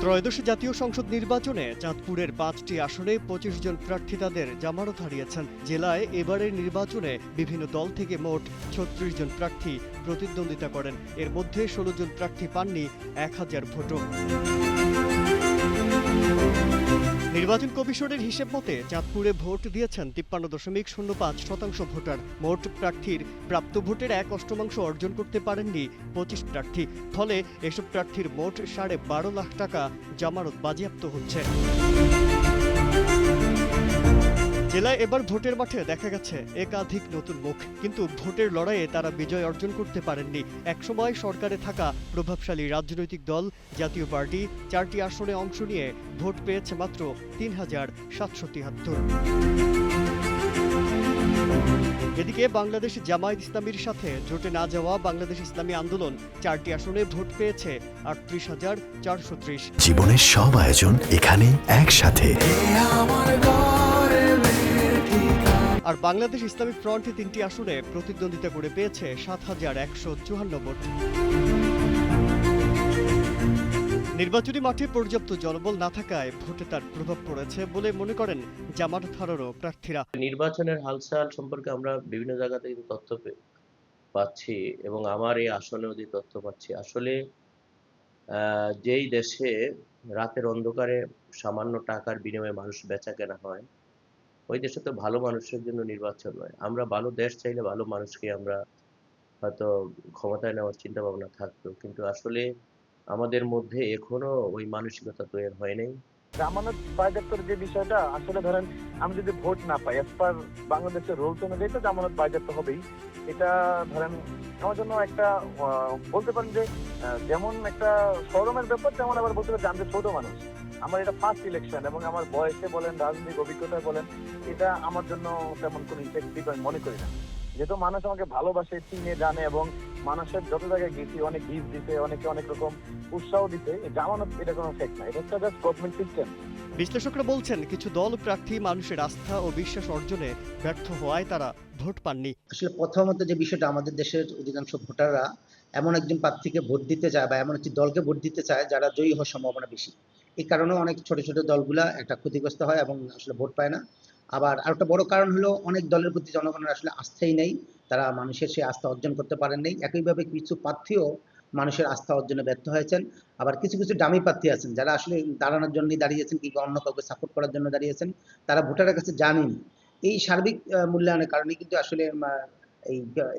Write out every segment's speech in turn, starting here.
ত্রয়োদশ জাতীয় সংসদ নির্বাচনে চাঁদপুরের ৫টি আসনে ২৫ জন প্রার্থী তাদের জামানত হারিয়েছেন। জেলায় এবারের নির্বাচনে বিভিন্ন দল থেকে মোট ৩৬ জন প্রার্থী প্রতিদ্বন্দ্বিতা করেন। এর মধ্যে ১৬ জন প্রার্থী পাননি ১,০০০ ভোটও। নির্বাচন কমিশনের হিসেব মতে চাঁদপুরে ভোট দিয়েছেন ৫৩.০৫% ভোটার। মোট প্রার্থীর প্রাপ্ত ভোটের ১/৮ অর্জন করতে পারেননি ২৫ প্রার্থী। ফলে এসব প্রার্থীর মোট ১২.৫ লাখ টাকা জামানত বাজেয়াপ্ত হচ্ছে। জেলায় এবার ভোটের মাঠে দেখা গেছে একাধিক নতুন মুখ, কিন্তু ভোটের লড়াইয়ে তারা বিজয় অর্জন করতে পারেননি। একসময় সরকারে থাকা প্রভাবশালী রাজনৈতিক দল জাতীয় পার্টি ৪টি আসনে অংশ নিয়ে ভোট পেয়েছে মাত্র ৩,৭৭৩। এদিকে বাংলাদেশ জামায়াত ইসলামীর সাথে জোটে না যাওয়া বাংলাদেশ ইসলামী আন্দোলন 4টি আসনে ভোট পেয়েছে ৩৮,৪৩০। জীবনের সব আয়োজন এখানে একসাথে। আর বাংলাদেশ ইসলামী ফ্রন্ট 3টি আসনে প্রতিদ্বন্দ্বিতা করে পেয়েছে ৭,১৫৪ ভোট। নির্বাচনী মাঠে পর্যাপ্ত জনবল না থাকায় ভোটে তার প্রভাব পড়েছে বলে মনে করেন জামাত হারারও প্রার্থীরা। নির্বাচনের হালচাল সম্পর্কে আমরা বিভিন্ন জায়গা থেকে তথ্য পাচ্ছি এবং আমার এই আসনেও যে তথ্য পাচ্ছি, আসলে যেই দেশে রাতের অন্ধকারে সামান্য টাকার বিনিময়ে মানুষ বেচা কেনা হয়, ওই দেশে তো ভালো মানুষের জন্য নির্বাচন নয়। আমরা ভালো দেশ চাইলে ভালো মানুষকে আমরা হয়তো ক্ষমতায় নেওয়ার চিন্তা ভাবনা থাকতো, কিন্তু আসলে আমাদের মধ্যে এখনো ওই মানসিকতা তৈরি হয় নাই। জামানত বাজেয়াপ্তর যে বিষয়টা, আসলে ধরেন আমি যদি ভোট না পাই, এজ পার বাংলাদেশের রুলস অনুযায়ী তো জামানত বাজেয়াপ্ত হবেই। এটা ধরেন আমার জন্য একটা বলতে পারেন যে যেমন একটা শরমের ব্যাপার, তেমন আবার বলতে পারেন যে আমি ছোট মানুষ, আমার এটা ফার্স্ট ইলেকশন এবং আমার বয়সে বলেন, রাজনৈতিক অভিজ্ঞতায় বলেন, এটা আমার জন্য তেমন কোনো ইফেক্টিভ আমি মনে করি না। যেহেতু মানুষ আমাকে ভালোবাসে, চিনে, জানে এবং মানুষের যত জায়গায় গেছি অনেক গিফট দিতে, অনেকে অনেক রকম উৎসাহ দিতে, জামানত এটা কোনো ফেক না, এটা একটা জাস্ট গভর্নমেন্ট সিস্টেম। বিশ্লেষকরা বলছেন কিছু দল প্রার্থী মানুষের আস্থা ও বিশ্বাস অর্জনে ব্যর্থ হওয়ায় তারা ভোট পাননি। আসলে প্রথমত যে বিষয়টা, আমাদের দেশের অধিকাংশ ভোটাররা এমন একজন প্রার্থীকে ভোট দিতে চায় বা এমন একটি দলকে ভোট দিতে চায় যারা জয়ী হওয়ার সম্ভাবনা বেশি। এই কারণেও অনেক ছোট ছোট দলগুলা একটা ক্ষতিগ্রস্ত হয় এবং আসলে ভোট পায় না। আবার আরেকটা বড় কারণ হলো অনেক দলের প্রতি জনগণের আসলে আস্থাই নেই, তারা মানুষের সেই আস্থা অর্জন করতে পারেন নাই। একইভাবে কিছু প্রার্থীও মানুষের আস্থা অর্জনে ব্যর্থ হয়েছেন। আবার কিছু কিছু ডামি প্রার্থী আছেন যারা আসলে দাঁড়ানোর জন্যই দাঁড়িয়েছেন কিংবা অন্য কাউকে সাপোর্ট করার জন্য দাঁড়িয়েছেন, তারা ভোটারের কাছে জানেন। এই সার্বিক মূল্যায়নের কারণে কিন্তু আসলে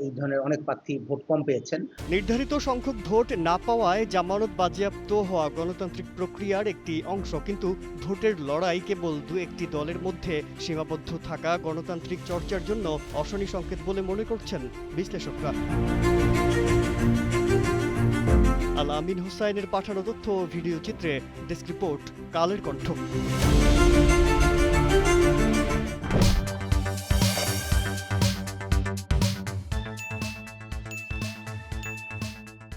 এই ধরনের অনেক প্রার্থী ভোট কম পেয়েছেন। নির্ধারিত সংখ্যক ভোট না পাওয়ায় জামানত বাজেয়াপ্ত হওয়া গণতান্ত্রিক প্রক্রিয়ার একটি অংশ, কিন্তু ভোটের লড়াই কেবল ২-১টি দলের মধ্যে সীমাবদ্ধ থাকা গণতান্ত্রিক চর্চার জন্য অশনি সংকেত বলে মনে করছেন বিশ্লেষকরা। আল আমিন হুসাইনের পাঠানো তথ্য ও ভিডিও চিত্রে ডেস্ক রিপোর্ট, কালের কণ্ঠ।